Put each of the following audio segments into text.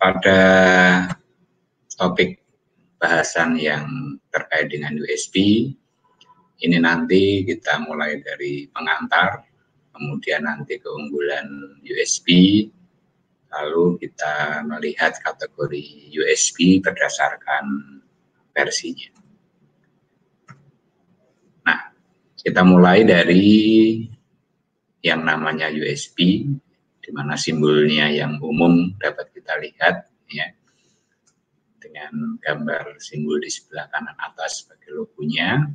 pada topik bahasan yang terkait dengan USB, ini nanti kita mulai dari pengantar, kemudian nanti keunggulan USB, lalu kita melihat kategori USB berdasarkan versinya. Nah, kita mulai dari yang namanya USB, di mana simbolnya yang umum dapat kita lihat, ya, dengan gambar simbol di sebelah kanan atas sebagai logonya,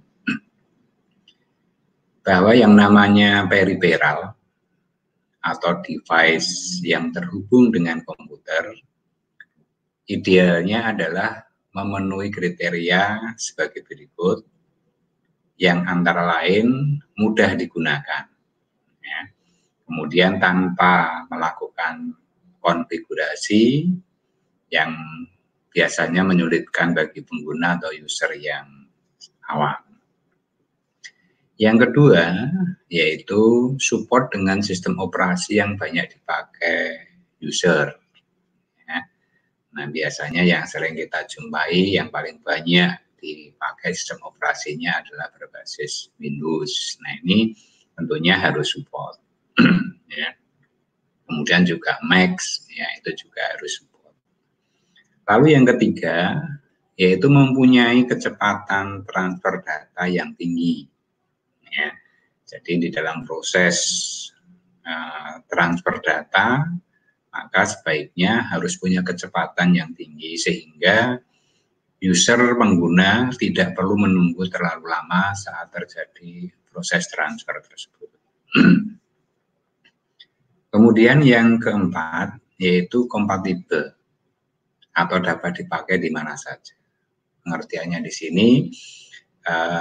bahwa yang namanya peripheral atau device yang terhubung dengan komputer, idealnya adalah memenuhi kriteria sebagai berikut, yang antara lain mudah digunakan, ya. Kemudian tanpa melakukan konfigurasi yang biasanya menyulitkan bagi pengguna atau user yang awam. Yang kedua, yaitu support dengan sistem operasi yang banyak dipakai user. Ya. Nah, biasanya yang sering kita jumpai, yang paling banyak dipakai sistem operasinya adalah berbasis Windows. Nah, ini tentunya harus support. Ya. Kemudian juga Mac, ya, itu juga harus support. Lalu yang ketiga, yaitu mempunyai kecepatan transfer data yang tinggi. Ya. Jadi di dalam proses transfer data, maka sebaiknya harus punya kecepatan yang tinggi sehingga user pengguna tidak perlu menunggu terlalu lama saat terjadi proses transfer tersebut. Kemudian yang keempat, yaitu kompatibel atau dapat dipakai di mana saja. Pengertiannya di sini,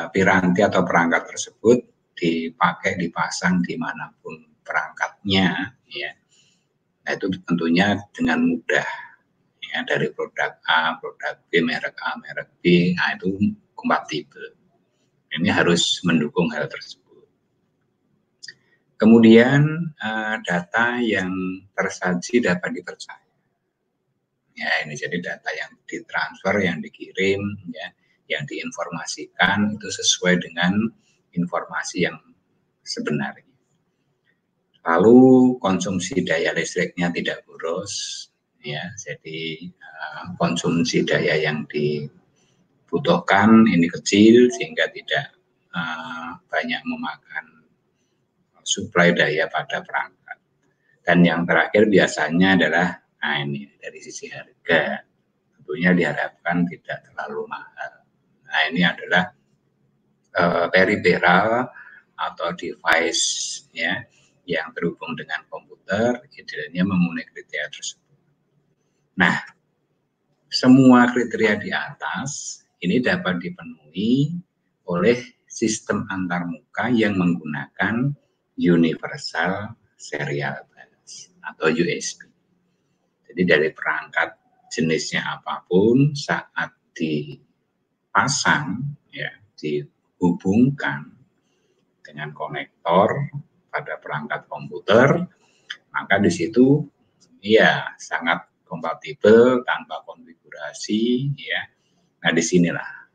piranti atau perangkat tersebut dipakai, dipasang dimanapun perangkatnya, ya. Nah, itu tentunya dengan mudah, ya, dari produk A, produk B, merek A, merek B, nah itu kompatibel. Ini harus mendukung hal tersebut. Kemudian data yang tersaji dapat dipercaya. Ya, ini jadi data yang ditransfer, yang dikirim, ya, yang diinformasikan itu sesuai dengan informasi yang sebenarnya. Lalu konsumsi daya listriknya tidak boros, ya, jadi konsumsi daya yang dibutuhkan ini kecil sehingga tidak banyak memakan suplai daya pada perangkat. Dan yang terakhir biasanya adalah, nah ini dari sisi harga, tentunya diharapkan tidak terlalu mahal. Nah, ini adalah peripheral atau device, ya, yang terhubung dengan komputer, idealnya memenuhi kriteria tersebut. Nah, semua kriteria di atas ini dapat dipenuhi oleh sistem antarmuka yang menggunakan Universal Serial Bus atau USB. Jadi dari perangkat jenisnya apapun, saat dipasang, ya, dihubungkan dengan konektor pada perangkat komputer, maka di situ, ya, sangat kompatibel tanpa konfigurasi, ya. Nah, disinilah,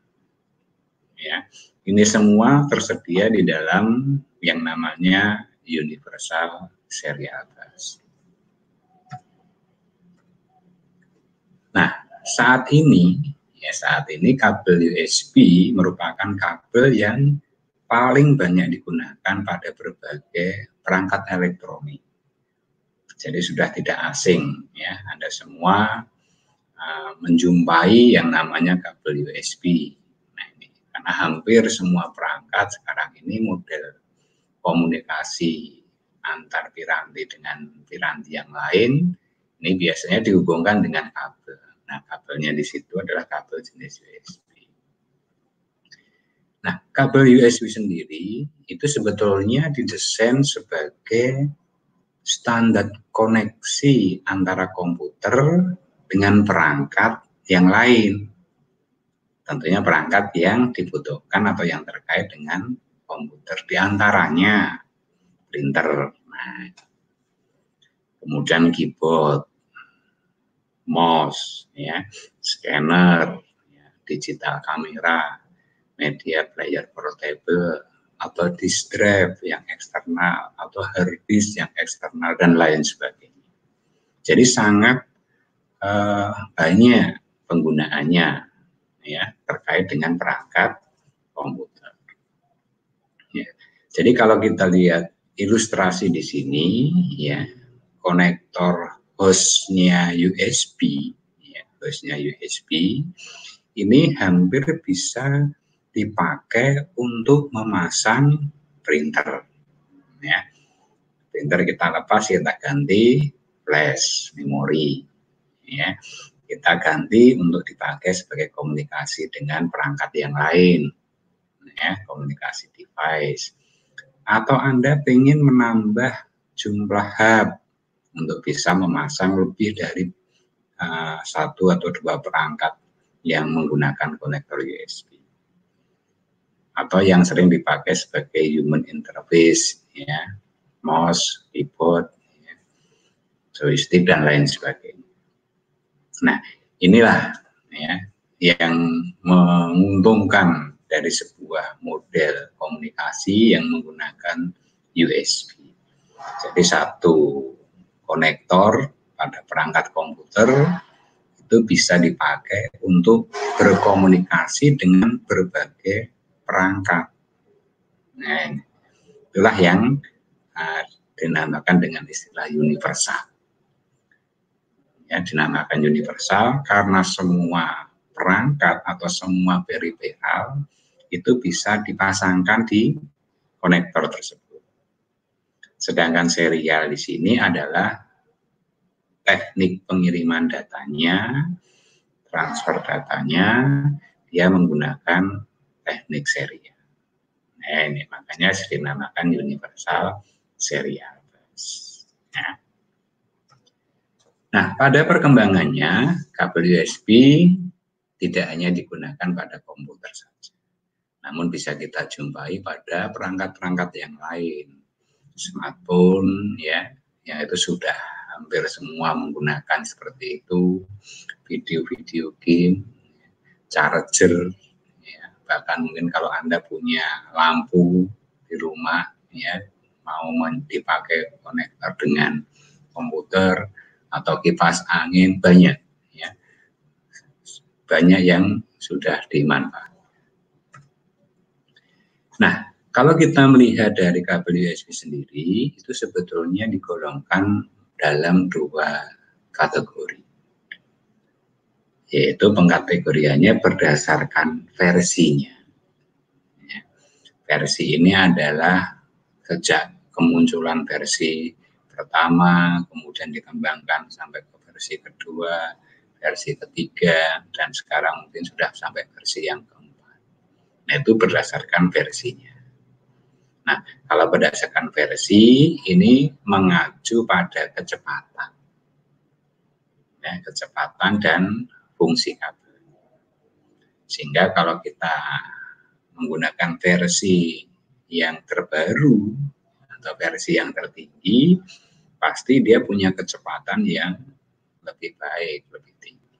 ya, ini semua tersedia di dalam yang namanya Universal Serial Bus. Nah, saat ini kabel USB merupakan kabel yang paling banyak digunakan pada berbagai perangkat elektronik. Jadi sudah tidak asing, ya, Anda semua menjumpai yang namanya kabel USB. Nah, ini karena hampir semua perangkat sekarang ini model komunikasi antar piranti dengan piranti yang lain ini biasanya dihubungkan dengan kabel. Nah, kabelnya di situ adalah kabel jenis USB. Nah, kabel USB sendiri itu sebetulnya didesain sebagai standar koneksi antara komputer dengan perangkat yang lain. Tentunya perangkat yang dibutuhkan atau yang terkait dengan komputer, diantaranya printer, nah, kemudian keyboard, mouse, ya, scanner, ya, digital kamera, media player portable, atau disk drive yang eksternal, atau hard disk yang eksternal, dan lain sebagainya. Jadi sangat banyak penggunaannya, ya, terkait dengan perangkat komputer. Ya. Jadi kalau kita lihat ilustrasi di sini, ya, konektor hostnya USB, ya, hostnya USB ini hampir bisa dipakai untuk memasang printer. Ya. Printer kita lepas, kita ganti flash memori. Ya. Kita ganti untuk dipakai sebagai komunikasi dengan perangkat yang lain. Ya, komunikasi device. Atau Anda ingin menambah jumlah hub untuk bisa memasang lebih dari satu atau dua perangkat yang menggunakan konektor USB, atau yang sering dipakai sebagai human interface, ya, mouse, keyboard, ya, joystick, dan lain sebagainya. Nah, inilah, ya, yang menguntungkan dari sebuah model komunikasi yang menggunakan USB. Jadi satu konektor pada perangkat komputer itu bisa dipakai untuk berkomunikasi dengan berbagai perangkat. Nah, itulah yang dinamakan dengan istilah universal. Ya, dinamakan universal karena semua perangkat atau semua peripheral itu bisa dipasangkan di konektor tersebut. Sedangkan serial di sini adalah teknik pengiriman datanya, transfer datanya, dia menggunakan teknik serial. Nah, ini makanya dinamakan universal serial bus. Nah, pada perkembangannya, kabel USB tidak hanya digunakan pada komputer saja, namun bisa kita jumpai pada perangkat-perangkat yang lain. Smartphone, ya, yang itu sudah hampir semua menggunakan seperti itu, video-video game, charger, ya, bahkan mungkin kalau Anda punya lampu di rumah, ya, mau dipakai konektor dengan komputer atau kipas angin, banyak, ya, banyak yang sudah dimanfaatkan. Nah, kalau kita melihat dari kabel USB sendiri, itu sebetulnya digolongkan dalam dua kategori, yaitu pengkategoriannya berdasarkan versinya. Ya, versi ini adalah sejak kemunculan versi pertama, kemudian dikembangkan sampai ke versi kedua, versi ketiga, dan sekarang mungkin sudah sampai versi yang keempat. Nah, itu berdasarkan versinya. Nah, kalau berdasarkan versi, ini mengacu pada kecepatan. Ya, kecepatan dan fungsi kabel. Sehingga kalau kita menggunakan versi yang terbaru atau versi yang tertinggi, pasti dia punya kecepatan yang lebih baik, lebih tinggi.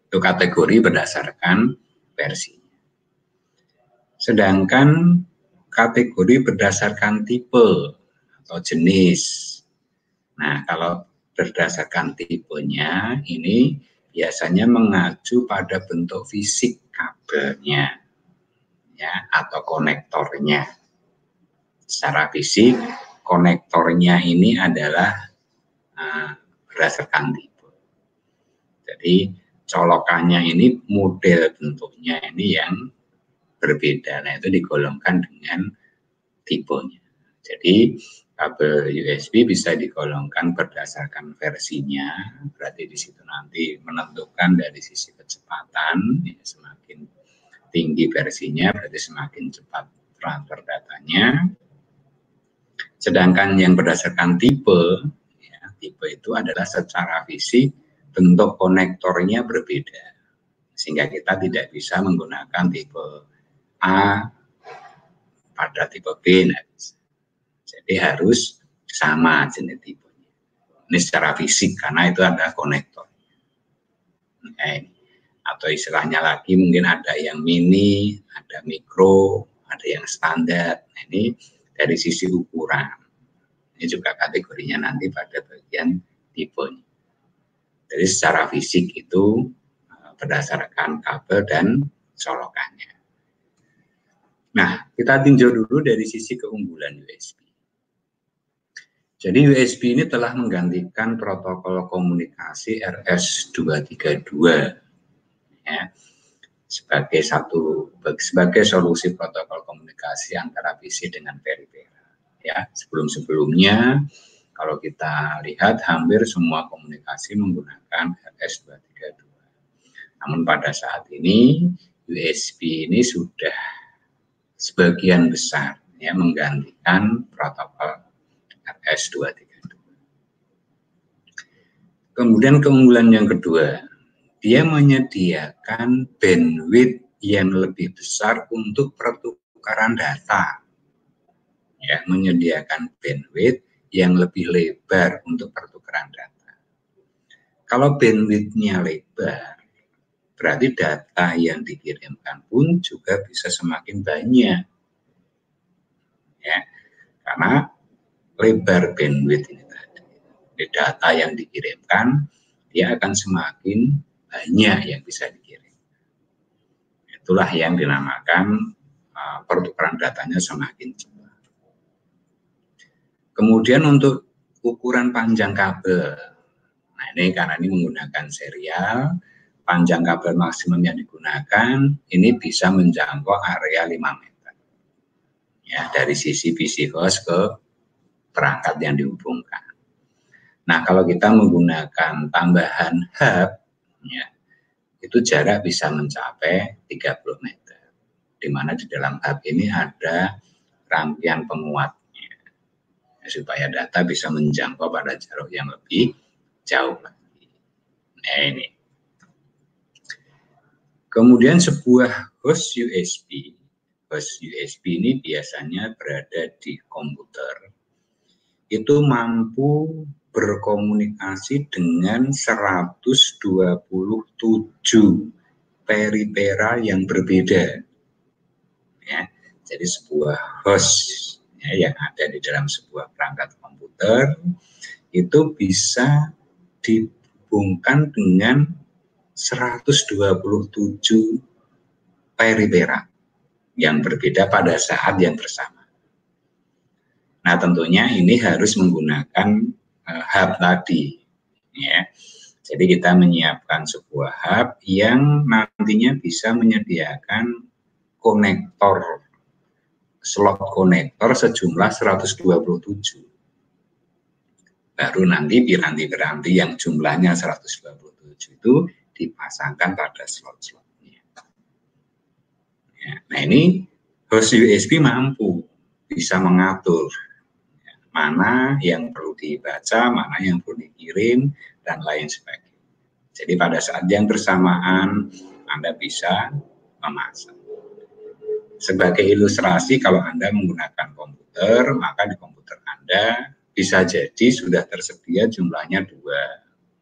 Itu kategori berdasarkan versi. Sedangkan kategori berdasarkan tipe atau jenis. Nah, kalau berdasarkan tipenya, ini biasanya mengacu pada bentuk fisik kabelnya, ya, atau konektornya. Secara fisik, konektornya ini adalah berdasarkan tipe. Jadi, colokannya ini model bentuknya ini yang berbeda. Nah, itu digolongkan dengan tipenya. Jadi kabel USB bisa digolongkan berdasarkan versinya. Berarti di situ nanti menentukan dari sisi kecepatan, ya, semakin tinggi versinya berarti semakin cepat transfer datanya. Sedangkan yang berdasarkan tipe, ya, tipe itu adalah secara fisik bentuk konektornya berbeda, sehingga kita tidak bisa menggunakan tipe A pada tipe B. Nah, jadi harus sama jenis tipenya. Ini secara fisik karena itu ada konektor. Atau istilahnya lagi mungkin ada yang mini, ada mikro, ada yang standar. Nah, ini dari sisi ukuran. Ini juga kategorinya nanti pada bagian tipenya. Jadi secara fisik itu berdasarkan kabel dan colokannya. Nah, kita tinjau dulu dari sisi keunggulan USB. Jadi USB ini telah menggantikan protokol komunikasi RS-232 ya, sebagai solusi protokol komunikasi antara PC dengan peripheral. Ya, sebelumnya kalau kita lihat hampir semua komunikasi menggunakan RS-232. Namun pada saat ini USB ini sudah sebagian besar ya menggantikan protokol RS-232. Kemudian keunggulan yang kedua, dia menyediakan bandwidth yang lebih besar untuk pertukaran data. Ya, menyediakan bandwidth yang lebih lebar untuk pertukaran data. Kalau bandwidth-nya lebar, berarti data yang dikirimkan pun juga bisa semakin banyak. Ya, karena lebar bandwidth ini tadi, data yang dikirimkan, dia akan semakin banyak yang bisa dikirim. Itulah yang dinamakan pertukaran datanya semakin cepat. Kemudian untuk ukuran panjang kabel, nah ini karena ini menggunakan serial, panjang kabel maksimum yang digunakan ini bisa menjangkau area 5 meter. Ya, dari sisi PC host ke perangkat yang dihubungkan. Nah, kalau kita menggunakan tambahan hub, ya, itu jarak bisa mencapai 30 meter. Di mana di dalam hub ini ada rangkaian penguatnya, supaya data bisa menjangkau pada jarak yang lebih jauh lagi. Nah, ini. Kemudian sebuah host USB. Host USB ini biasanya berada di komputer. Itu mampu berkomunikasi dengan 127 peripheral yang berbeda. Ya, jadi sebuah host ya, yang ada di dalam sebuah perangkat komputer itu bisa dihubungkan dengan 127 peripheral yang berbeda pada saat yang bersama. Nah, tentunya ini harus menggunakan hub tadi, ya. Jadi kita menyiapkan sebuah hub yang nantinya bisa menyediakan konektor, slot konektor sejumlah 127. Baru nanti piranti-piranti yang jumlahnya 127 itu dipasangkan pada slot-slotnya. Ya, nah ini host USB mampu bisa mengatur mana yang perlu dibaca, mana yang perlu dikirim, dan lain sebagainya. Jadi pada saat yang bersamaan Anda bisa memasang. Sebagai ilustrasi, kalau Anda menggunakan komputer, maka di komputer Anda bisa jadi sudah tersedia jumlahnya 2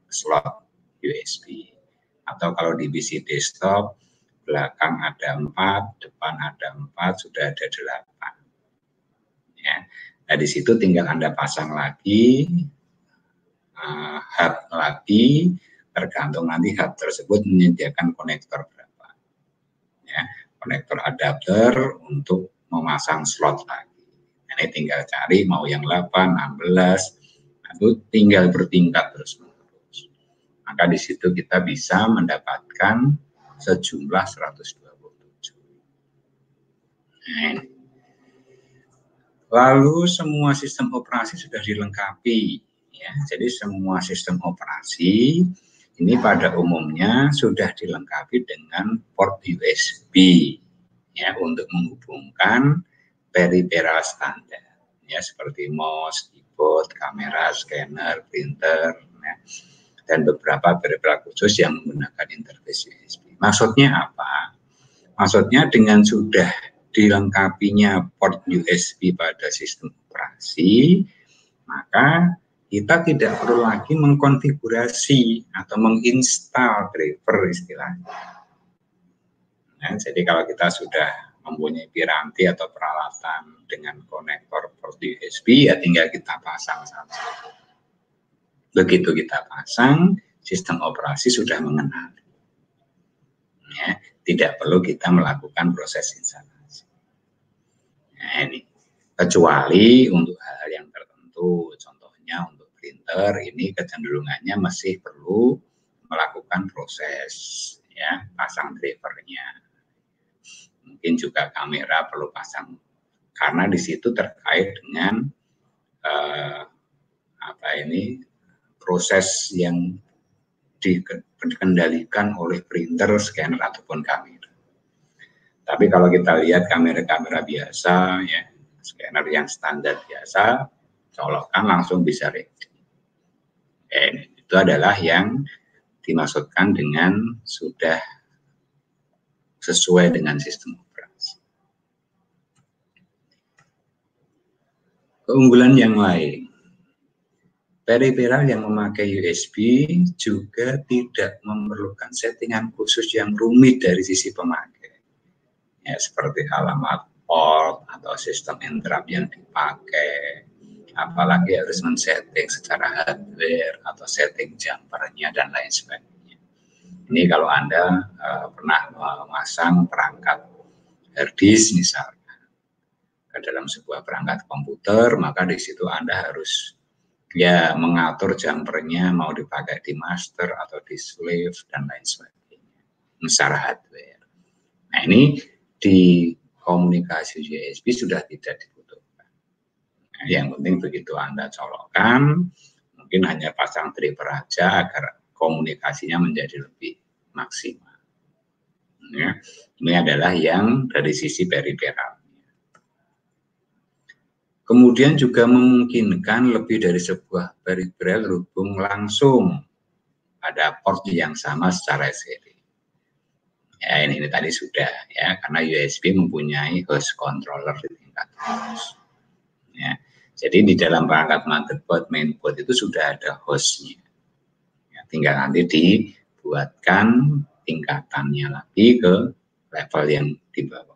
slot USB. Atau kalau di PC desktop, belakang ada 4, depan ada 4, sudah ada 8. Ya. Nah, di situ tinggal Anda pasang lagi, hub lagi, tergantung nanti hub tersebut menyediakan konektor berapa. Ya. Konektor adapter untuk memasang slot lagi. Ini tinggal cari mau yang 8, 16, itu tinggal bertingkat terus-menerus. Maka di situ kita bisa mendapatkan sejumlah 127. Nah, lalu semua sistem operasi sudah dilengkapi, ya. Jadi semua sistem operasi ini pada umumnya sudah dilengkapi dengan port USB, ya, untuk menghubungkan peripheral standar, ya, seperti mouse, keyboard, kamera, scanner, printer, ya, dan beberapa peripheral khusus yang menggunakan interface USB. Maksudnya apa? Maksudnya dengan sudah dilengkapinya port USB pada sistem operasi, maka kita tidak perlu lagi mengkonfigurasi atau menginstal driver istilahnya. Nah, jadi kalau kita sudah mempunyai piranti atau peralatan dengan konektor port USB, ya tinggal kita pasang saja. Begitu kita pasang, sistem operasi sudah mengenal. Ya, tidak perlu kita melakukan proses instalasi. Nah, ini kecuali untuk hal yang tertentu, contohnya untuk printer, ini kecenderungannya masih perlu melakukan proses, ya, pasang drivernya. Mungkin juga kamera perlu pasang, karena di situ terkait dengan proses yang dikendalikan oleh printer, scanner ataupun kamera. Tapi kalau kita lihat kamera-kamera biasa, ya, scanner yang standar biasa, colokkan langsung bisa ready. Itu adalah yang dimaksudkan dengan sudah sesuai dengan sistem operasi. Keunggulan yang lain, peripheral yang memakai USB juga tidak memerlukan settingan khusus yang rumit dari sisi pemakai, ya, seperti alamat port atau sistem interrupt yang dipakai, apalagi harus men-setting secara hardware atau setting jumpernya dan lain sebagainya. Ini kalau Anda pernah memasang perangkat harddisk misalnya ke dalam sebuah perangkat komputer, maka di situ Anda harus, ya, mengatur jumpernya mau dipakai di master atau di slave dan lain sebagainya secara hardware. Nah, ini di komunikasi USB sudah tidak dibutuhkan. Nah, yang penting begitu Anda colokkan, mungkin hanya pasang driver aja agar komunikasinya menjadi lebih maksimal. Ya, ini adalah yang dari sisi peripheral. Kemudian juga memungkinkan lebih dari sebuah peripheral terhubung langsung pada port yang sama secara seri. Ya, ini tadi sudah, ya, karena USB mempunyai host controller di tingkat host. Ya, jadi di dalam perangkat motherboard, mainboard itu sudah ada hostnya. Ya, tinggal nanti dibuatkan tingkatannya lagi ke level yang di bawah.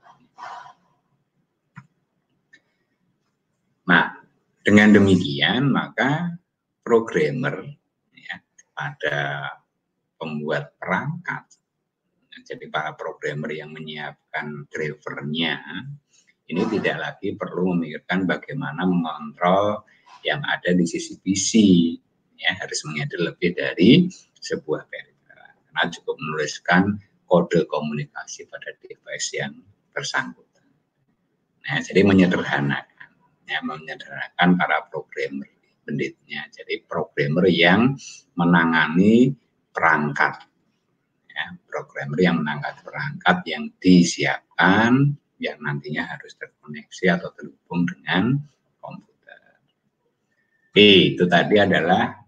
Nah, dengan demikian maka programmer, ya, pada pembuat perangkat, jadi para programmer yang menyiapkan drivernya, ini tidak lagi perlu memikirkan bagaimana mengontrol yang ada di sisi PC, ya, harus mengedit lebih dari sebuah peripheral, karena cukup menuliskan kode komunikasi pada device yang bersangkutan. Nah, jadi menyederhanakan para programmer pendidiknya. Jadi programmer yang menangani perangkat, ya, programmer yang menangani perangkat yang disiapkan, yang nantinya harus terkoneksi atau terhubung dengan komputer. Itu tadi adalah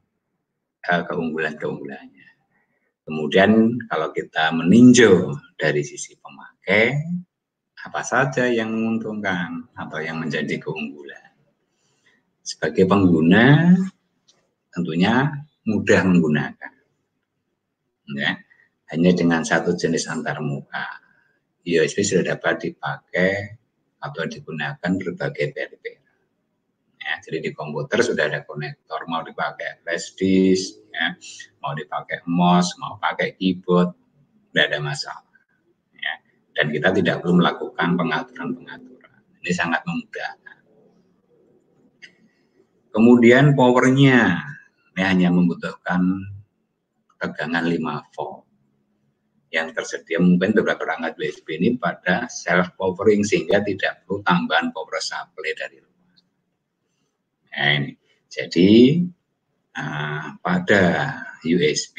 keunggulan-keunggulannya. Kemudian kalau kita meninjau dari sisi pemakai, apa saja yang menguntungkan atau yang menjadi keunggulan. Sebagai pengguna, tentunya mudah menggunakan. Ya, hanya dengan satu jenis antarmuka, USB sudah dapat dipakai atau digunakan berbagai peripheral. Ya, jadi di komputer sudah ada konektor, mau dipakai flash disk, ya, mau dipakai mouse, mau pakai keyboard, tidak ada masalah. Ya, dan kita tidak perlu melakukan pengaturan-pengaturan. Ini sangat memudahkan. Kemudian powernya, ini hanya membutuhkan tegangan 5 volt. Yang tersedia mungkin beberapa perangkat USB ini pada self powering sehingga tidak perlu tambahan power supply dari luar. Nah, ini. Jadi pada USB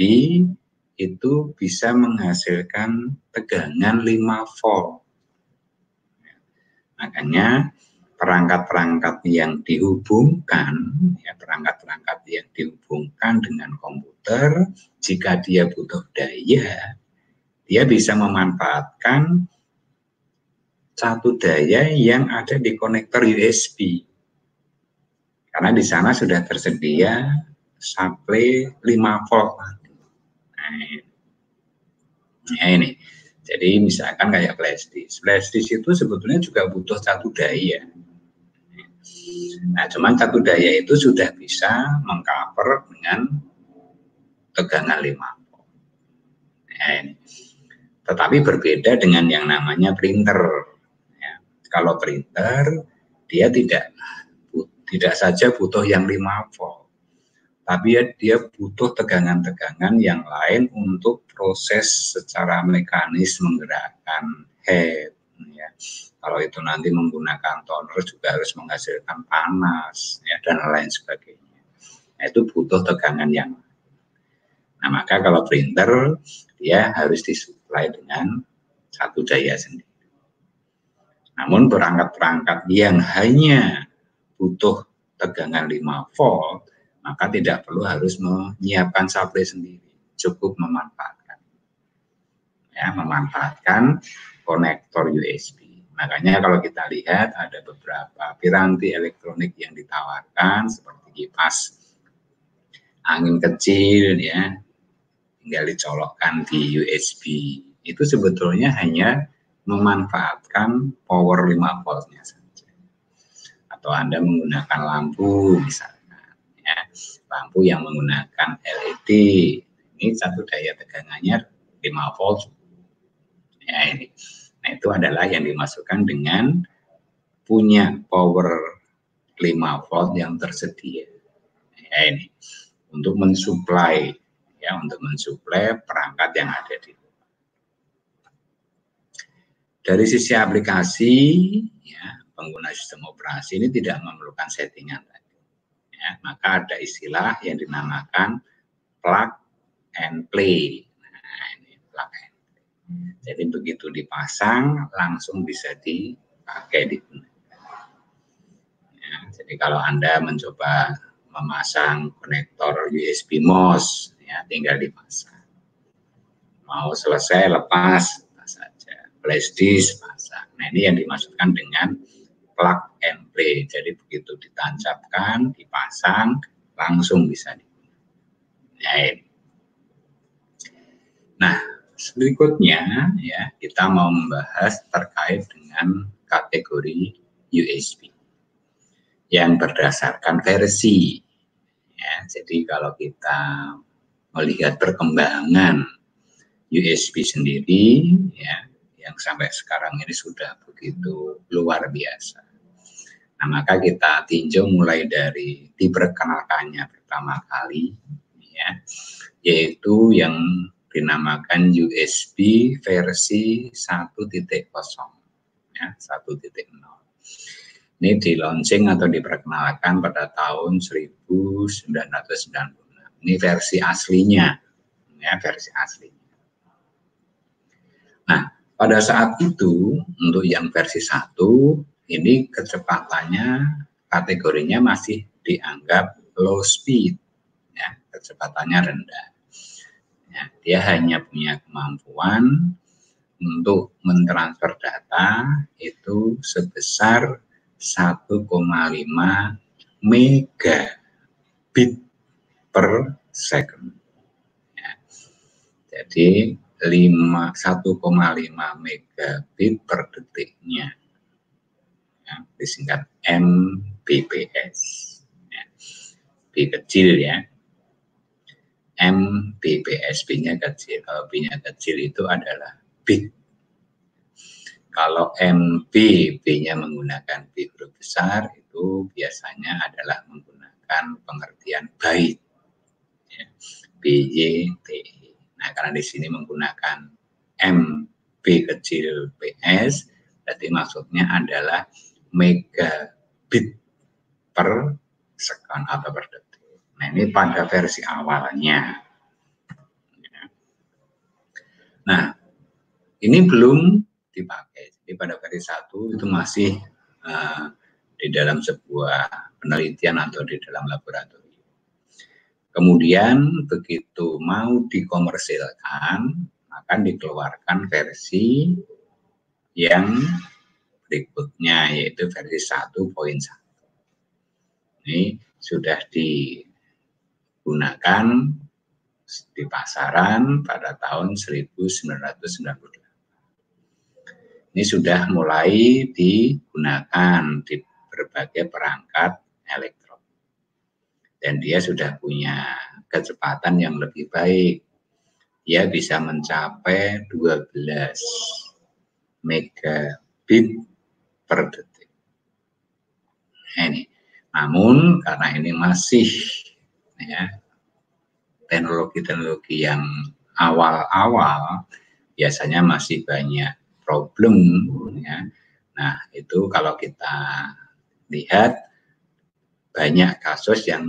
itu bisa menghasilkan tegangan 5 volt. Makanya perangkat-perangkat yang dihubungkan, ya, perangkat-perangkat yang dihubungkan dengan komputer, jika dia butuh daya, dia bisa memanfaatkan satu daya yang ada di konektor USB. Karena di sana sudah tersedia supply 5 volt. Nah ini, jadi misalkan kayak flash disk. Flash disk itu sebetulnya juga butuh satu daya. Nah, cuman satu daya itu sudah bisa mengcover dengan tegangan 5 volt. Nah, ini. Tetapi berbeda dengan yang namanya printer. Ya, kalau printer, dia tidak saja butuh yang 5 volt, tapi dia butuh tegangan-tegangan yang lain untuk proses secara mekanis menggerakkan head. Ya. Kalau itu nanti menggunakan toner juga harus menghasilkan panas, ya, dan lain sebagainya. Nah, itu butuh tegangan yang. Nah, maka kalau printer dia harus disuplai dengan satu daya sendiri. Namun perangkat-perangkat yang hanya butuh tegangan 5 volt, maka tidak perlu harus menyiapkan supply sendiri, cukup memanfaatkan. Ya, memanfaatkan konektor USB. Makanya kalau kita lihat ada beberapa piranti elektronik yang ditawarkan seperti kipas angin kecil, ya, tinggal dicolokkan di USB. Itu sebetulnya hanya memanfaatkan power 5 voltnya saja. Atau Anda menggunakan lampu misalkan, ya, lampu yang menggunakan LED, ini satu daya tegangannya 5 volt. Ya, ini. Nah, itu adalah yang dimasukkan dengan punya power 5 volt yang tersedia. Ya, ini untuk mensuplai, ya, untuk mensuplai perangkat yang ada di luar. Dari sisi aplikasi, ya, pengguna sistem operasi ini tidak memerlukan settingan tadi. Ya, maka ada istilah yang dinamakan plug and play. Nah, ini plug and play. Jadi begitu dipasang langsung bisa dipakai digunakan. Ya, jadi kalau Anda mencoba memasang konektor USB MOS, ya, tinggal dipasang. Mau selesai lepas saja. Flash disk pasang. Nah, ini yang dimaksudkan dengan plug and play. Jadi begitu ditancapkan, dipasang, langsung bisa digunakan. Nah, berikutnya, ya, kita mau membahas terkait dengan kategori USB yang berdasarkan versi. Ya, jadi kalau kita melihat perkembangan USB sendiri, ya, yang sampai sekarang ini sudah begitu luar biasa. Nah, maka kita tinjau mulai dari diperkenalkannya pertama kali, ya, yaitu yang dinamakan USB versi 1.0, ya, 1.0. Ini di launching atau diperkenalkan pada tahun 1996. Ini versi aslinya, ya, versi aslinya. Nah, pada saat itu untuk yang versi 1 ini kecepatannya kategorinya masih dianggap low speed, ya, kecepatannya rendah. Ya, dia hanya punya kemampuan untuk mentransfer data itu sebesar 1,5 megabit per second. Ya. Jadi 1,5 megabit per detiknya, ya, disingkat Mbps. Ya. B kecil, ya. Mbps, B-nya kecil. Kalau B-nya kecil itu adalah bit. Kalau MB, B-nya menggunakan B huruf besar, itu biasanya adalah menggunakan pengertian byte. Ya. BYTE. Nah, karena di sini menggunakan MB kecil PS, berarti maksudnya adalah megabit per second atau per detik. Nah, ini pada versi awalnya. Nah, ini belum dipakai. Jadi pada versi 1 itu masih di dalam sebuah penelitian atau di dalam laboratorium. Kemudian begitu mau dikomersilkan, akan dikeluarkan versi yang berikutnya, yaitu versi 1.1. Ini sudah digunakan di pasaran pada tahun 1998. Ini sudah mulai digunakan di berbagai perangkat elektronik. Dan dia sudah punya kecepatan yang lebih baik. Dia bisa mencapai 12 megabit per detik. Nah, ini. Namun karena ini masih ya, teknologi-teknologi yang awal-awal, biasanya masih banyak problem ya. Nah, itu kalau kita lihat banyak kasus yang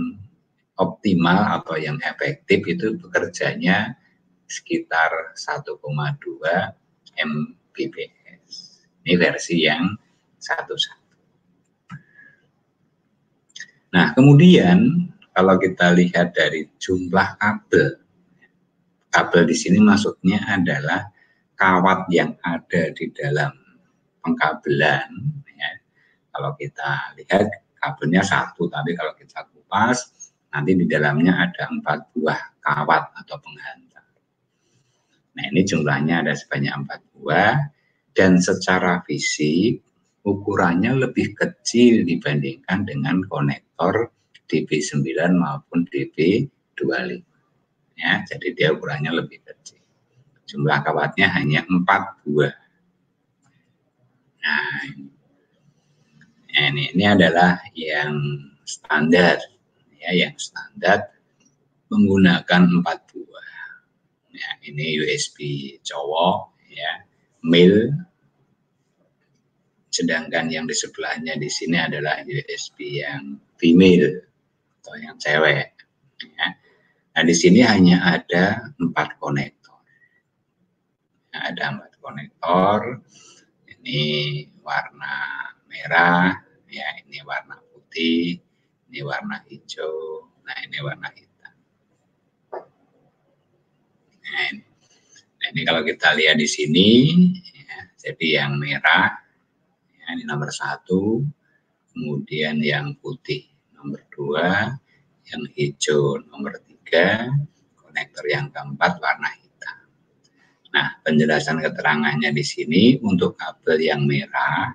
optimal atau yang efektif itu bekerjanya sekitar 1,2 Mbps. Ini versi yang 1.1. Nah, kemudian kalau kita lihat dari jumlah kabel di sini maksudnya adalah kawat yang ada di dalam pengkabelan. Ya. Kalau kita lihat kabelnya satu, tapi kalau kita kupas nanti di dalamnya ada 4 buah kawat atau penghantar. Nah, ini jumlahnya ada sebanyak 4 buah dan secara fisik ukurannya lebih kecil dibandingkan dengan konektor DB9 maupun DB25. Ya, jadi dia ukurannya lebih kecil. Jumlah kawatnya hanya 4 buah. Nah, ini adalah yang standar, ya, yang standar menggunakan 4 buah. Ya, ini USB cowok, ya, male. Sedangkan yang di sebelahnya di sini adalah USB yang female atau yang cewek. Ya. Nah, di sini hanya ada 4 konektor. Nah, ada 4 konektor. Ini warna merah, ya, ini warna putih, ini warna hijau, nah ini warna hitam. Nah, ini kalau kita lihat di sini, ya, jadi yang merah, ya, ini nomor 1, kemudian yang putih nomor 2, yang hijau nomor 3, konektor yang keempat warna hitam. Nah, penjelasan keterangannya di sini untuk kabel yang merah,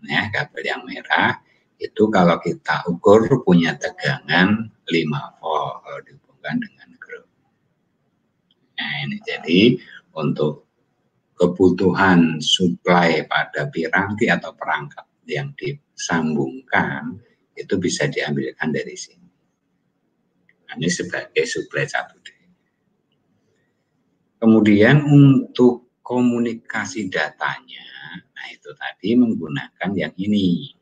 ya, kabel yang merah itu kalau kita ukur punya tegangan 5 volt kalau dihubungkan dengan ground. Nah, ini jadi untuk kebutuhan suplai pada piranti atau perangkat yang disambungkan itu bisa diambilkan dari sini. Nah, ini sebagai suplai 1D. Kemudian untuk komunikasi datanya, nah itu tadi menggunakan yang ini,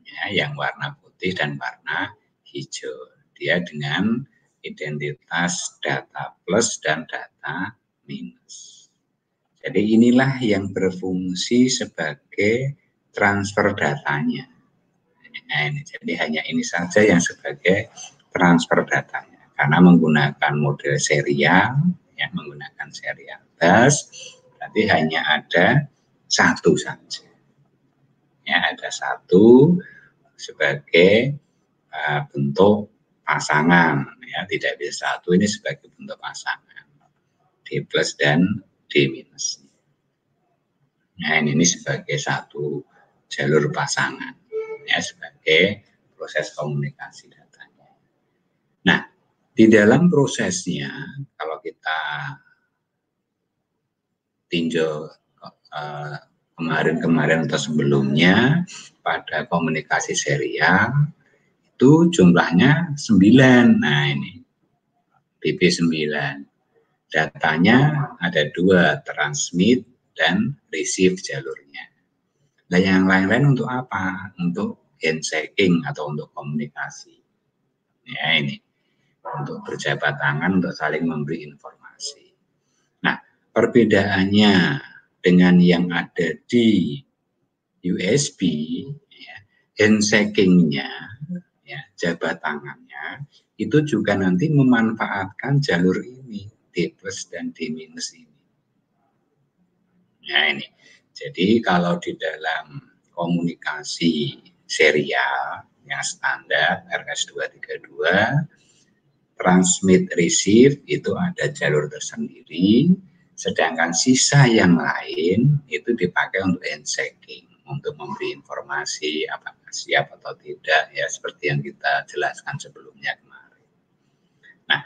ya, yang warna putih dan warna hijau. Dia dengan identitas data plus dan data minus. Jadi inilah yang berfungsi sebagai transfer datanya. Nah, ini, jadi hanya ini saja yang sebagai transfer datanya. Karena menggunakan model serial, ya, menggunakan serial bus, berarti hanya ada satu saja. Ya, ada satu sebagai bentuk pasangan, ya, tidak bisa satu ini sebagai bentuk pasangan, D plus dan D minus. Nah, ini sebagai satu jalur pasangan, ya, sebagai proses komunikasi datanya. Nah, di dalam prosesnya, kalau kita tinjau kemarin-kemarin atau sebelumnya pada komunikasi serial itu jumlahnya 9. Nah, ini BB9. Datanya ada 2, transmit dan receive jalurnya. Nah, yang lain-lain untuk apa? Untuk handshaking atau untuk komunikasi. Ya, ini untuk berjabat tangan, untuk saling memberi informasi. Nah, perbedaannya dengan yang ada di USB, ya, handshaking-nya, ya, jabat tangannya, itu juga nanti memanfaatkan jalur ini, D plus dan D minus ini. Nah, ini. Jadi kalau di dalam komunikasi serial, yang standar RS232, transmit receive itu ada jalur tersendiri, sedangkan sisa yang lain itu dipakai untuk handshaking, untuk memberi informasi apakah siap atau tidak, ya seperti yang kita jelaskan sebelumnya kemarin. Nah,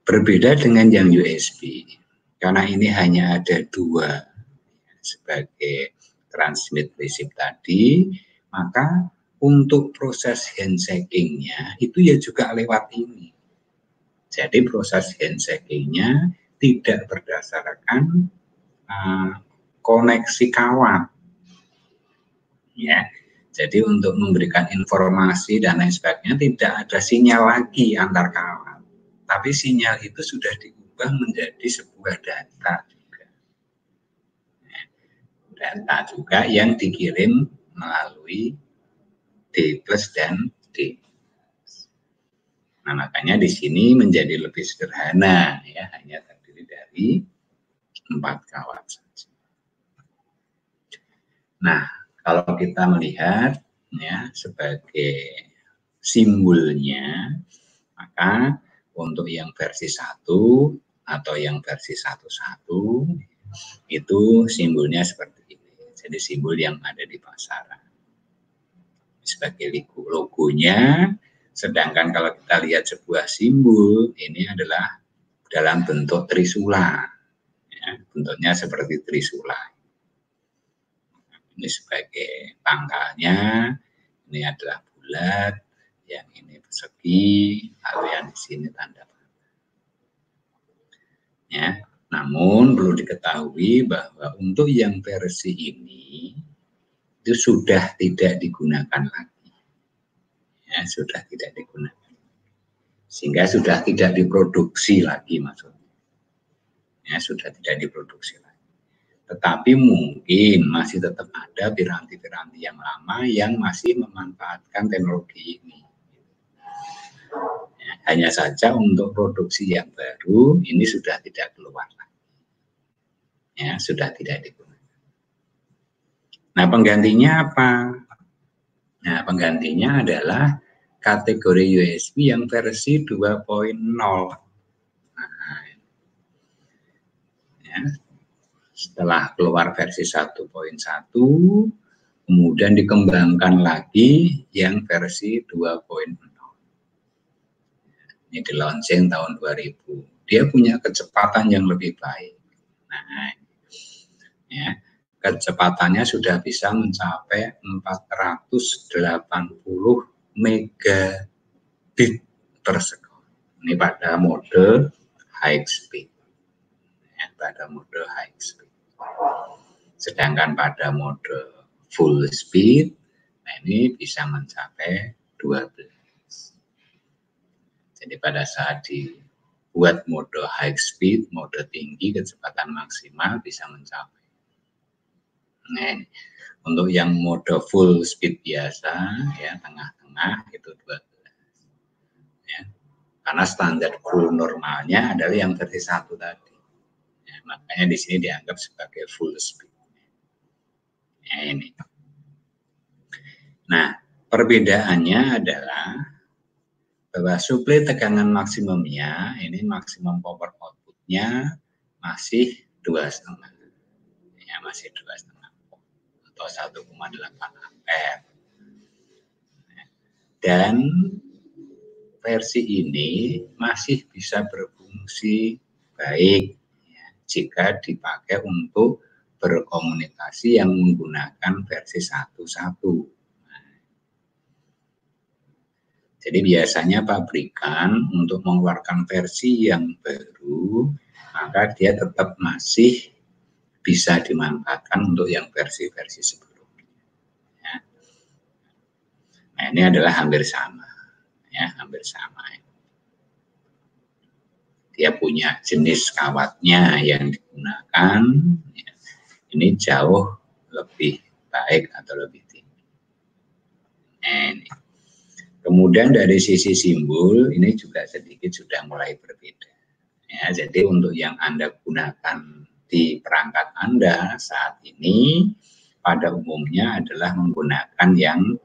berbeda dengan yang USB, karena ini hanya ada 2 sebagai transmit receive tadi, maka untuk proses handshaking-nya itu ya juga lewat ini. Jadi proses handshaking-nya tidak berdasarkan koneksi kawat, ya. Jadi untuk memberikan informasi dan lain sebagainya tidak ada sinyal lagi antar kawat, tapi sinyal itu sudah diubah menjadi sebuah data juga, ya. Data juga yang dikirim melalui D+ dan D. Nah, makanya di sini menjadi lebih sederhana, ya, hanya terdiri dari 4 kawat saja. Nah, kalau kita melihat, ya, sebagai simbolnya, maka untuk yang versi 1 atau yang versi 11 itu simbolnya seperti ini. Jadi simbol yang ada di pasaran sebagai logonya. Sedangkan kalau kita lihat sebuah simbol, ini adalah dalam bentuk trisula, ya, bentuknya seperti trisula. Ini sebagai pangkalnya, ini adalah bulat, yang ini persegi, lalu yang di sini tanda panah. Ya, namun perlu diketahui bahwa untuk yang versi ini itu sudah tidak digunakan lagi. Ya, sudah tidak digunakan, sehingga sudah tidak diproduksi lagi maksudnya, ya, sudah tidak diproduksi lagi. Tetapi mungkin masih tetap ada piranti-piranti yang lama yang masih memanfaatkan teknologi ini. Ya, hanya saja untuk produksi yang baru ini sudah tidak keluar lagi, ya, sudah tidak digunakan. Nah, penggantinya apa? Nah, penggantinya adalah kategori USB yang versi 2.0. Nah, ya, setelah keluar versi 1.1, kemudian dikembangkan lagi yang versi 2.0. Ini di launching tahun 2000. Dia punya kecepatan yang lebih baik. Nah, ya, kecepatannya sudah bisa mencapai 480 megabit per second. Ini pada mode high speed, ya, pada mode high speed. Sedangkan pada mode full speed, nah ini bisa mencapai 12. Jadi pada saat dibuat mode high speed, mode tinggi, kecepatan maksimal bisa mencapai. Nah, untuk yang mode full speed biasa, ya, tengah-tengah itu 12. Ya, karena standar full normalnya adalah yang versi 1 tadi. Ya, makanya di sini dianggap sebagai full speed. Ya, ini. Nah, perbedaannya adalah bahwa suplai tegangan maksimumnya, ini maksimum power outputnya masih 2,5. Ya, masih 2,5 atau 1,8 ampere. Dan versi ini masih bisa berfungsi baik, ya, jika dipakai untuk berkomunikasi yang menggunakan versi 1.1. Jadi biasanya pabrikan untuk mengeluarkan versi yang baru, maka dia tetap masih bisa dimanfaatkan untuk yang versi-versi sebelumnya. Ya. Nah, ini adalah hampir sama, ya, hampir sama. Dia punya jenis kawatnya yang digunakan, ya, ini jauh lebih baik atau lebih tinggi. Nah, ini. Kemudian dari sisi simbol ini juga sedikit sudah mulai berbeda. Ya, jadi untuk yang Anda gunakan di perangkat Anda saat ini pada umumnya adalah menggunakan yang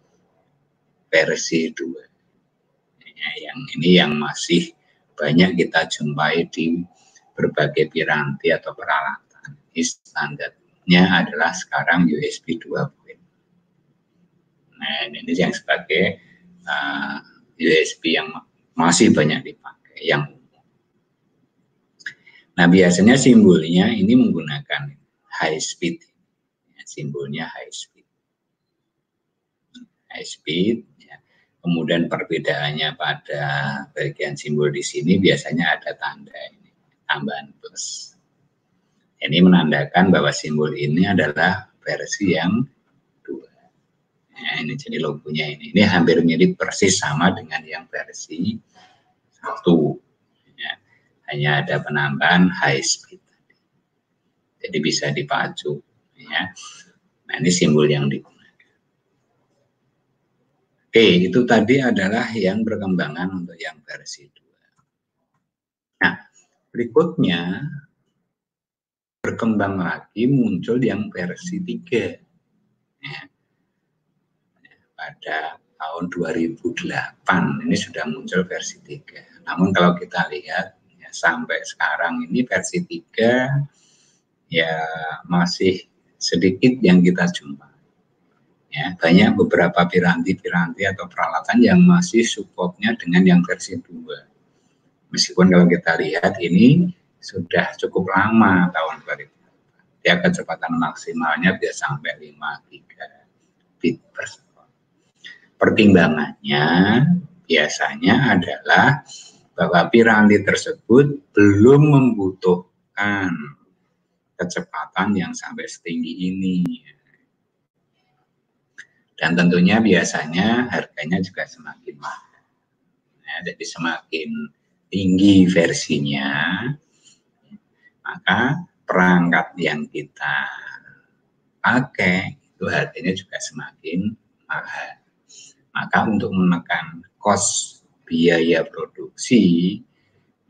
versi 2. Ya, yang ini yang masih banyak kita jumpai di berbagai piranti atau peralatan. Ini standarnya adalah sekarang USB 2. Nah, ini yang sebagai USB yang masih banyak dipakai, yang nah biasanya simbolnya ini menggunakan high speed, simbolnya high speed. Ya. Kemudian perbedaannya pada bagian simbol di sini biasanya ada tanda ini, tambahan plus. Ini menandakan bahwa simbol ini adalah versi yang 2. Ya, ini jadi logonya ini hampir mirip persis sama dengan yang versi 1. Ya. Hanya ada penambahan high speed. Jadi bisa dipacu. Ya. Nah ini simbol yang digunakan. Oke, itu tadi adalah yang perkembangan untuk yang versi 2. Nah, berikutnya berkembang lagi muncul yang versi 3. Ya. Pada tahun 2008 ini sudah muncul versi 3. Namun kalau kita lihat ya, sampai sekarang ini versi 3 ya masih sedikit yang kita jumpa. Ya, banyak beberapa piranti-piranti atau peralatan yang masih supportnya dengan yang versi 2. Meskipun kalau kita lihat ini sudah cukup lama tahun 2000. Ya, kecepatan maksimalnya bisa sampai 5 gigabit per second. Pertimbangannya biasanya adalah bahwa piranti tersebut belum membutuhkan kecepatan yang sampai setinggi ini. Dan tentunya biasanya harganya juga semakin mahal. Ya, jadi semakin tinggi versinya, maka perangkat yang kita pakai itu harganya juga semakin mahal. Maka untuk menekan kos biaya produksi,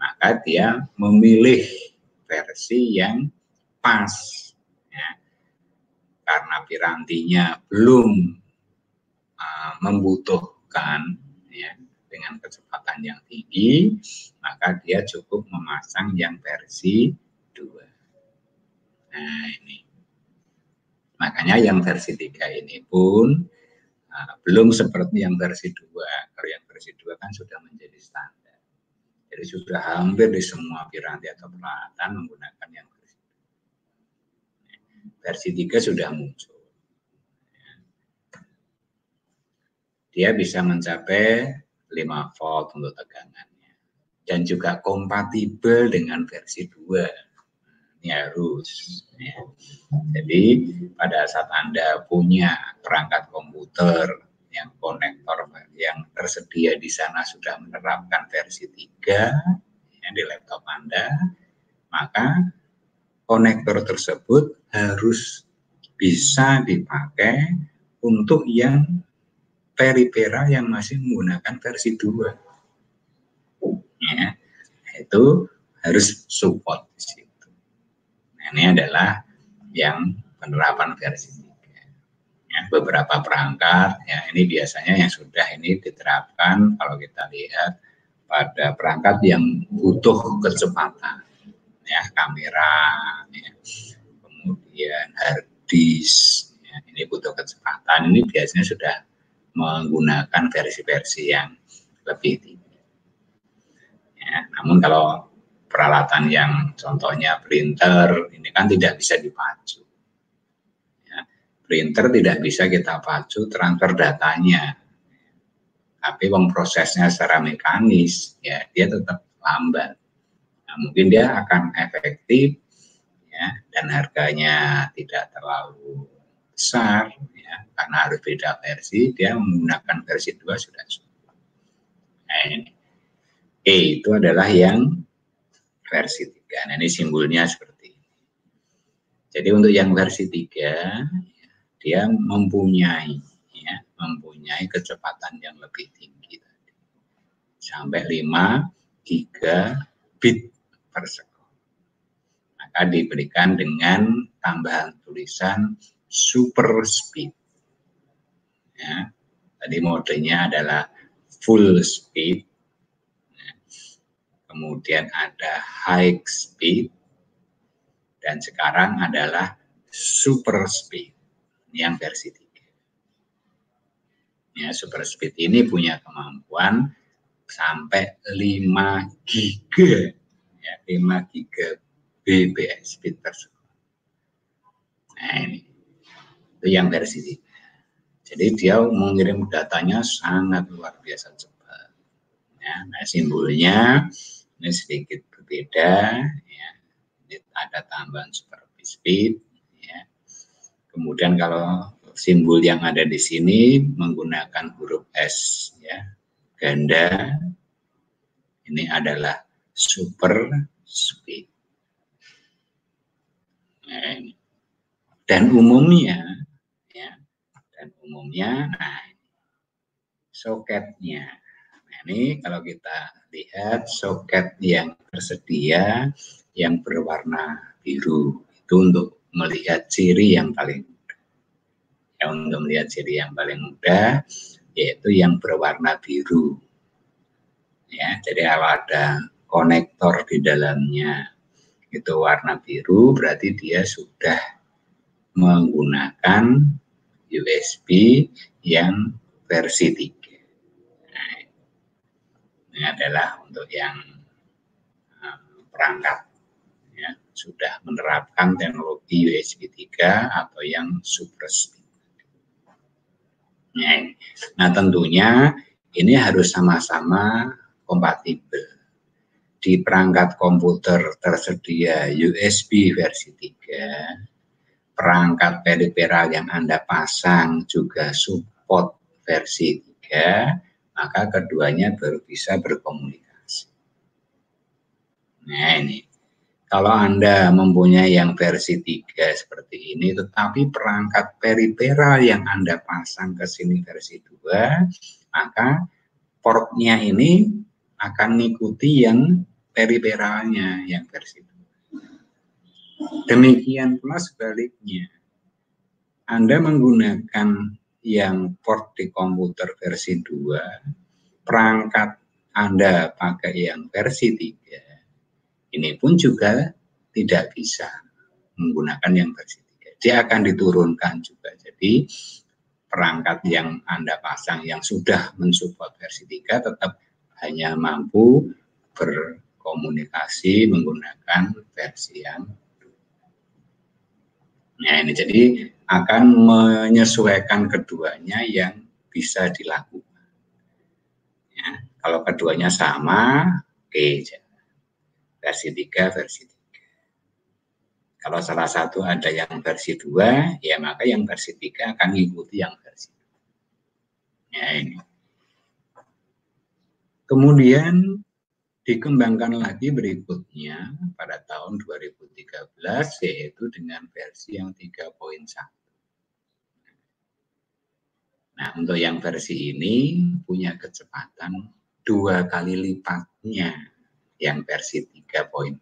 maka dia memilih versi yang pas. Ya. Karena pirantinya belum membutuhkan ya, dengan kecepatan yang tinggi, maka dia cukup memasang yang versi 2. Nah ini, makanya yang versi 3 ini pun belum seperti yang versi 2. Kalau yang versi 2 kan sudah menjadi standar. Jadi sudah hampir di semua piranti atau peralatan menggunakan yang versi 2. Versi 3 sudah muncul. Dia bisa mencapai 5 volt untuk tegangannya. Dan juga kompatibel dengan versi 2. Ini harus. Ya. Jadi pada saat Anda punya perangkat komputer yang konektor yang tersedia di sana sudah menerapkan versi 3 ya, di laptop Anda, maka konektor tersebut harus bisa dipakai untuk yang peripheral yang masih menggunakan versi 2. Ya, itu harus support di situ. Nah, ini adalah yang penerapan versi 3. Ya, beberapa perangkat, ya ini biasanya yang sudah ini diterapkan kalau kita lihat pada perangkat yang butuh kecepatan. Ya, kamera, ya, kemudian hard disk, ya, ini butuh kecepatan. Ini biasanya sudah menggunakan versi-versi yang lebih tinggi. Ya, namun kalau peralatan yang contohnya printer, ini kan tidak bisa dipacu. Ya, printer tidak bisa kita pacu transfer datanya, tapi pemprosesnya secara mekanis, ya dia tetap lambat. Nah, mungkin dia akan efektif, ya, dan harganya tidak terlalu besar, ya, karena harus beda versi, dia menggunakan versi 2 sudah cukup. Nah ini, itu adalah yang versi 3. Nah ini simbolnya seperti ini. Jadi untuk yang versi 3, dia mempunyai kecepatan yang lebih tinggi tadi. Sampai 5 gigabit per second. Maka diberikan dengan tambahan tulisan super speed. Ya, Tadi modenya adalah full speed, kemudian ada high speed, dan sekarang adalah super speed yang versi 3. Ya, super speed ini punya kemampuan sampai 5 giga, ya, 5 giga bps speed per second. Nah, ini itu yang versi 3. Jadi dia mengirim datanya sangat luar biasa cepat. Ya, nah simbolnya ini sedikit berbeda. Ya. Ini ada tambahan super speed. Ya. Kemudian kalau simbol yang ada di sini menggunakan huruf S, ya, ganda. Ini adalah super speed. Nah, ini. Dan umumnya, ya, nah, soketnya. Nah, ini kalau kita lihat soket yang tersedia yang berwarna biru itu untuk melihat ciri yang paling mudah. Ya, untuk melihat ciri yang paling mudah yaitu yang berwarna biru. Ya, jadi kalau ada konektor di dalamnya itu warna biru, berarti dia sudah menggunakan USB yang versi 3. Nah, ini adalah untuk yang perangkat, ya, sudah menerapkan teknologi USB 3 atau yang super speed. Nah, tentunya ini harus sama-sama kompatibel. Di perangkat komputer tersedia USB versi 3, perangkat periferal yang Anda pasang juga support versi 3, maka keduanya baru bisa berkomunikasi. Nah, ini. Kalau Anda mempunyai yang versi 3 seperti ini, tetapi perangkat periferal yang Anda pasang ke sini versi 2, maka portnya ini akan mengikuti yang periferalnya yang versi 2. Demikian pula sebaliknya. Anda menggunakan yang port di komputer versi 2, perangkat Anda pakai yang versi 3, ini pun juga tidak bisa menggunakan yang versi 3. Dia akan diturunkan juga. Jadi perangkat yang Anda pasang yang sudah mensupport versi 3 tetap hanya mampu berkomunikasi menggunakan versi yang 2. Nah, ini jadi akan menyesuaikan keduanya yang bisa dilakukan. Ya, kalau keduanya sama, oke. Versi 3, versi 3. Kalau salah satu ada yang versi 2, ya maka yang versi 3 akan mengikuti yang versi 2. Ya, ini. Kemudian dikembangkan lagi berikutnya pada tahun 2013, yaitu dengan versi yang 3.1. Nah, untuk yang versi ini punya kecepatan 2 kali lipatnya yang versi 3.0.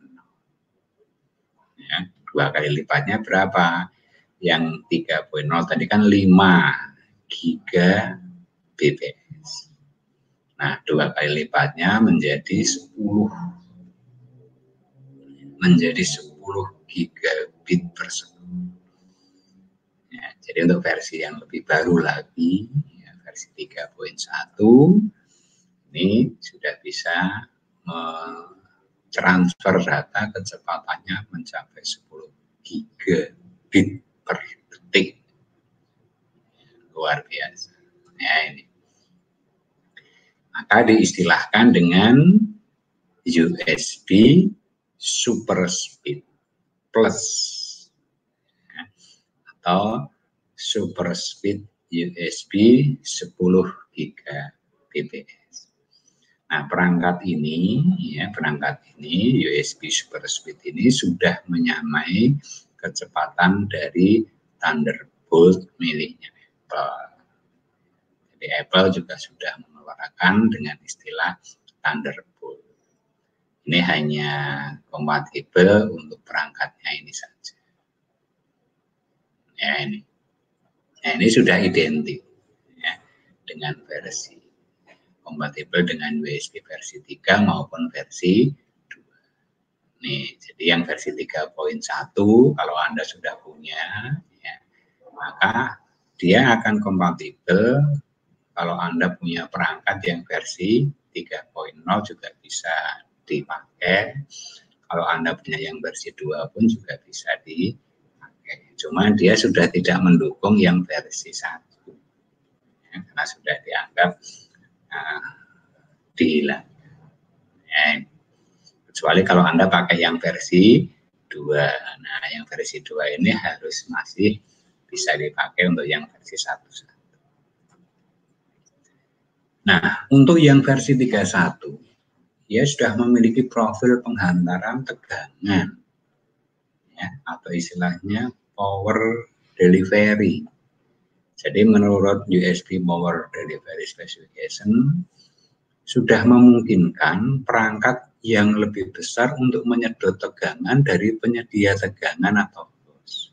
Ya, 2 kali lipatnya berapa? Yang 3.0 tadi kan 5 giga bps. Nah, 2 kali lipatnya menjadi 10 gigabit per second. Ya, jadi untuk versi yang lebih baru lagi, ya, versi 3.1, ini sudah bisa transfer data kecepatannya mencapai 10 gigabit per detik. Luar biasa. Ya, ini. Maka diistilahkan dengan USB super speed plus, ya, atau super speed USB 10 Gbps. Nah, perangkat ini USB super speed ini sudah menyamai kecepatan dari Thunderbolt miliknya Apple. Jadi Apple juga sudah mengeluarkan dengan istilah Thunderbolt. Ini hanya kompatibel untuk perangkatnya ini saja. Ya, ini. Nah, ini sudah identik. Ya, dengan versi kompatibel dengan USB versi 3 maupun versi 2. Nih, jadi yang versi 3.1 kalau Anda sudah punya, ya, maka dia akan kompatibel. Kalau Anda punya perangkat yang versi 3.0 juga bisa dipakai. Kalau Anda punya yang versi 2 pun juga bisa dipakai. Cuma dia sudah tidak mendukung yang versi 1. Ya, karena sudah dianggap dihilangkan. Ya, kecuali kalau Anda pakai yang versi 2. Nah, yang versi 2 ini harus masih bisa dipakai untuk yang versi 1. Nah, untuk yang versi 31, dia sudah memiliki profil penghantaran tegangan, ya, atau istilahnya power delivery. Jadi menurut USB Power Delivery Specification, sudah memungkinkan perangkat yang lebih besar untuk menyedot tegangan dari penyedia tegangan atau bus.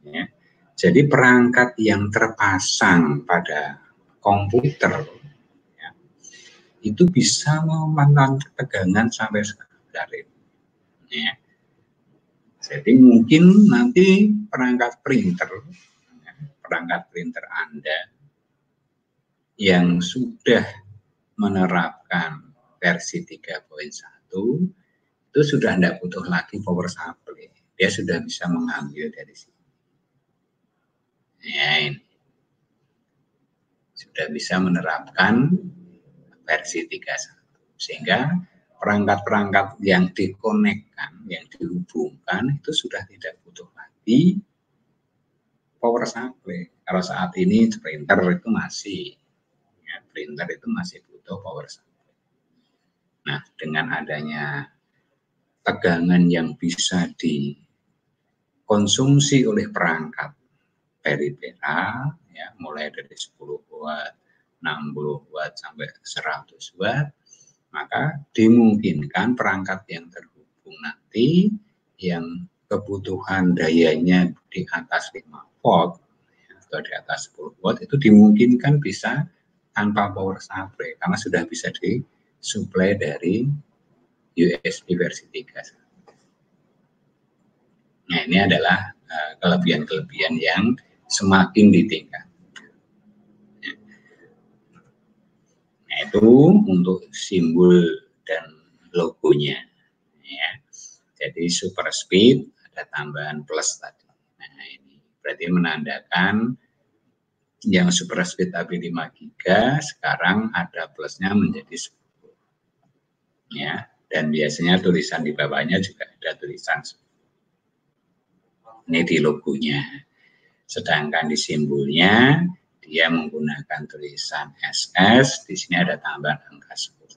Ya. Jadi perangkat yang terpasang pada komputer, ya, itu bisa memantau tegangan sampai sekali. Ya. Jadi mungkin nanti perangkat printer Anda yang sudah menerapkan versi 3.1 itu sudah tidak butuh lagi power supply. Dia sudah bisa mengambil dari sini. Ya, ini. Sudah bisa menerapkan versi 3.1. Sehingga perangkat-perangkat yang dikonekkan, yang dihubungkan itu sudah tidak butuh lagi power supply. Kalau saat ini printer itu masih butuh power supply. Nah, dengan adanya tegangan yang bisa dikonsumsi oleh perangkat peripheral, ya, mulai dari 10 watt, 60 watt sampai 100 watt, maka dimungkinkan perangkat yang terhubung nanti yang kebutuhan dayanya di atas 5 volt atau di atas 10 watt itu dimungkinkan bisa tanpa power supply karena sudah bisa disuplai dari USB versi 3. Nah, ini adalah kelebihan-kelebihan yang semakin ditingkatkan. Nah, itu untuk simbol dan logonya. Ya. Jadi super speed ada tambahan plus tadi. Nah, ini berarti menandakan yang super speed tapi 5 GB sekarang ada plusnya menjadi 10. Ya, dan biasanya tulisan di bawahnya juga ada tulisan 10. Ini di logonya. Sedangkan di simbolnya dia menggunakan tulisan SS, di sini ada tambahan angka 10.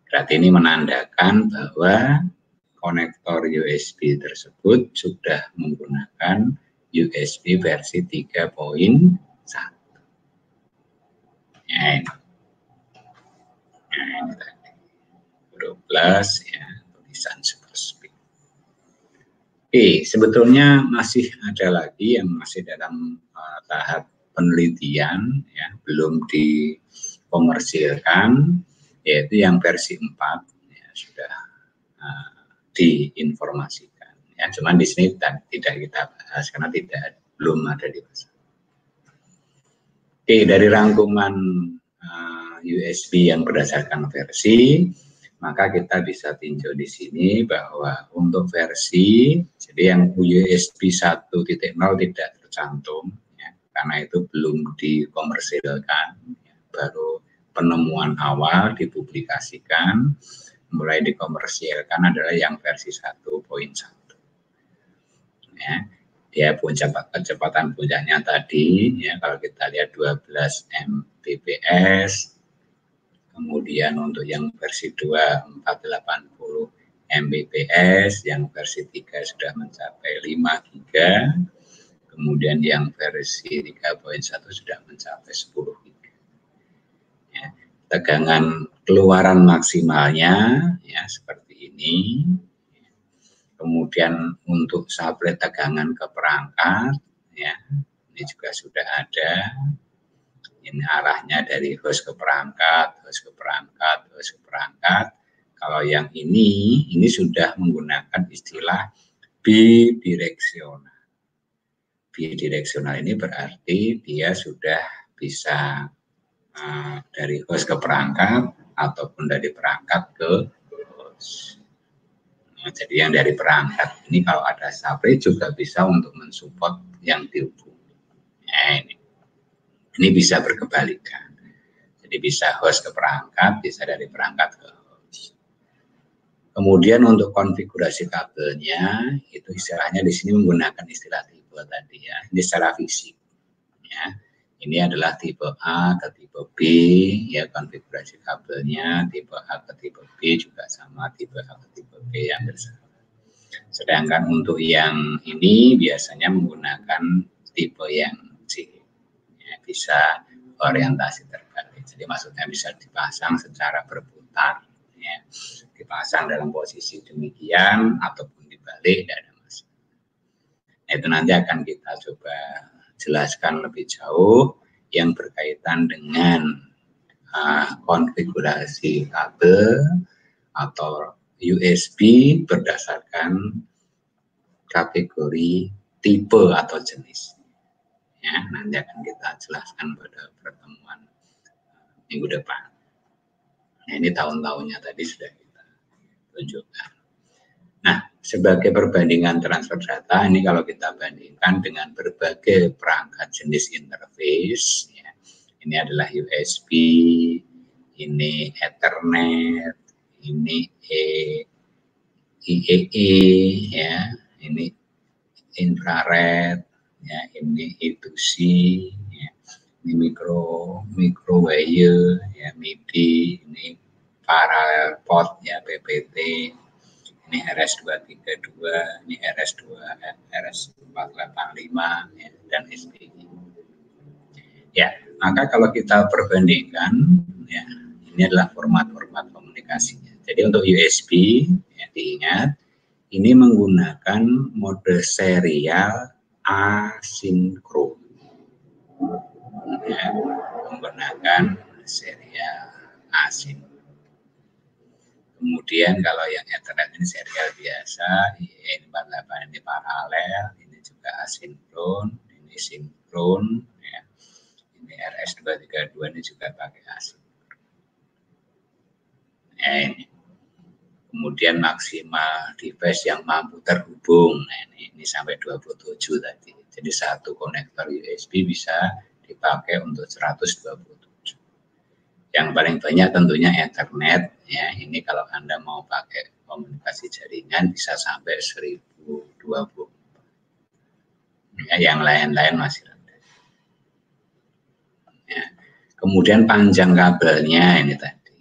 Berarti ini menandakan bahwa konektor USB tersebut sudah menggunakan USB versi 3.1. Ya, ini. Nah, ini tadi. Huruf plus, ya, tulisan super speed. Oke, sebetulnya masih ada lagi yang masih dalam tahap penelitian, ya, belum dikomersilkan, yaitu yang versi 4, ya, sudah diinformasikan. Ya, cuman di sini tidak kita bahas karena belum ada di pasar. Oke, dari rangkuman USB yang berdasarkan versi, maka kita bisa tinjau di sini bahwa untuk versi, jadi yang USB 1.0 tidak tercantum, ya, karena itu belum dikomersilkan, ya, baru penemuan awal dipublikasikan, mulai dikomersilkan adalah yang versi 1.1. Ya, dia kecepatan puncaknya tadi, ya, kalau kita lihat 12 Mbps. Kemudian untuk yang versi 2 480 Mbps, yang versi 3 sudah mencapai 5 GB. Kemudian yang versi 3.1 sudah mencapai 10 GB. Ya, tegangan keluaran maksimalnya, ya, seperti ini. Kemudian untuk supply tegangan ke perangkat, ya, ini juga sudah ada. Ini arahnya dari host ke perangkat, host ke perangkat, host ke perangkat. Kalau yang ini sudah menggunakan istilah bidireksional. Bidireksional ini berarti dia sudah bisa dari host ke perangkat ataupun dari perangkat ke host. Nah, jadi yang dari perangkat ini kalau ada subnet juga bisa untuk mensupport yang dihubungi. Nah, ini bisa berkebalikan. Jadi bisa host ke perangkat, bisa dari perangkat ke host. Kemudian untuk konfigurasi kabelnya, itu istilahnya di sini menggunakan istilah tipe tadi ya. Ini secara fisik. Ya. Ini adalah tipe A ke tipe B, ya konfigurasi kabelnya. Tipe A ke tipe B juga sama tipe A ke tipe B yang bersama. Sedangkan untuk yang ini biasanya menggunakan tipe yang C. Ya, bisa orientasi terbalik. Jadi maksudnya bisa dipasang secara berputar, ya. Dipasang dalam posisi demikian ataupun dibalik, tidak ada masalah. Nah, itu nanti akan kita coba jelaskan lebih jauh yang berkaitan dengan konfigurasi kabel atau USB berdasarkan kategori tipe atau jenis. Ya, nanti akan kita jelaskan pada pertemuan minggu depan. Nah, ini tahun-tahunnya tadi sudah kita tunjukkan. Nah, sebagai perbandingan transfer data, ini kalau kita bandingkan dengan berbagai perangkat jenis interface, ya, ini adalah USB, ini Ethernet, ini IEE, ya, ini infrared, ya, ini I2C, ya, ini microwire, ya, MIDI, ini parallel port, ya, PPT, ini RS232, ini RS485, ya, dan SPI. Ya, maka kalau kita perbandingkan, ya, ini adalah format-format komunikasinya. Jadi untuk USB, ya, diingat, ini menggunakan mode serial asinkron. Ya, menggunakan serial asinkron. Kemudian kalau yang Ethernet ini serial biasa, IE48 ini paralel, ini juga asinkron, ini sinkron, ya. Ini RS232 ini juga pakai asinkron. Ya, ini. Kemudian maksimal device yang mampu terhubung, nah ini sampai 27 tadi. Jadi satu konektor USB bisa dipakai untuk 127. Yang paling banyak tentunya Ethernet, ya. Ini kalau Anda mau pakai komunikasi jaringan bisa sampai 1024. Ya, yang lain-lain masih rendah. Ya. Kemudian panjang kabelnya ini tadi.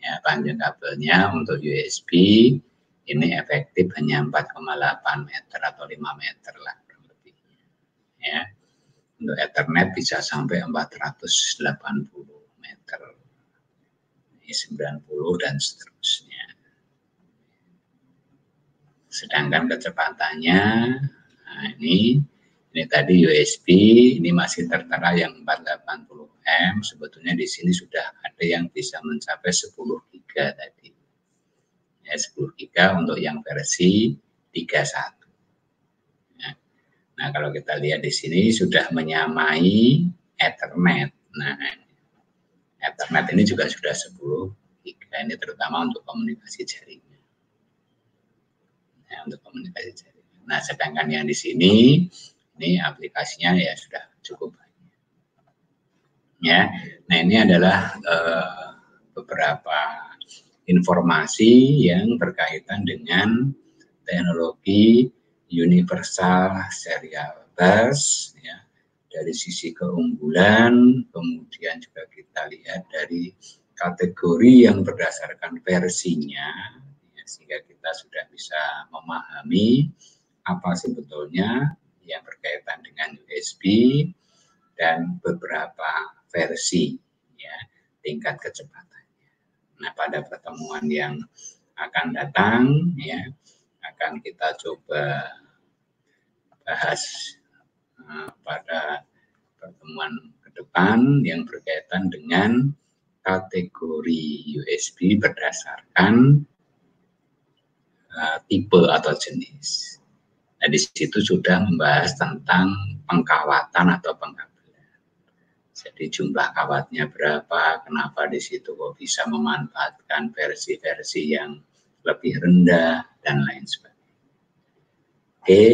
Ya, panjang kabelnya untuk USB ini efektif hanya 4,8 meter atau 5 meter lah lebihnya. Ya. Untuk Ethernet bisa sampai 480 meter. Ini 90 dan seterusnya. Sedangkan kecepatannya, nah ini tadi USB, ini masih tertera yang 480 M. Sebetulnya di sini sudah ada yang bisa mencapai 10 giga tadi. Ya, 10 giga untuk yang versi 31. Ya. Nah, kalau kita lihat di sini sudah menyamai Ethernet. Nah, Ethernet ini juga sudah 10 giga. Ini terutama untuk komunikasi jaringan. Ya, untuk komunikasi jaringan. Nah, sedangkan yang di sini ini aplikasinya ya sudah cukup banyak. Ya, nah ini adalah beberapa informasi yang berkaitan dengan teknologi universal serial bus, ya, dari sisi keunggulan, kemudian juga kita lihat dari kategori yang berdasarkan versinya, ya, sehingga kita sudah bisa memahami apa sebetulnya yang berkaitan dengan USB dan beberapa versi, ya, tingkat kecepatannya. Nah, pada pertemuan yang akan datang, ya, akan kita coba bahas pada pertemuan depan yang berkaitan dengan kategori USB berdasarkan tipe atau jenis. Nah, di situ sudah membahas tentang pengkawatan atau pengkabelan. Jadi jumlah kawatnya berapa, kenapa di situ kok bisa memanfaatkan versi-versi yang lebih rendah, dan lain sebagainya. Oke,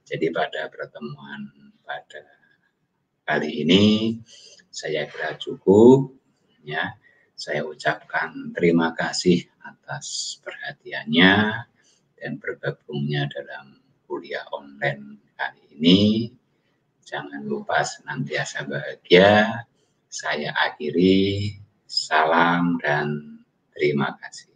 jadi pada pertemuan pada kali ini saya kira cukup, ya. Saya ucapkan terima kasih atas perhatiannya dan bergabungnya dalam kuliah online kali ini. Jangan lupa senantiasa bahagia. Saya akhiri, salam dan terima kasih.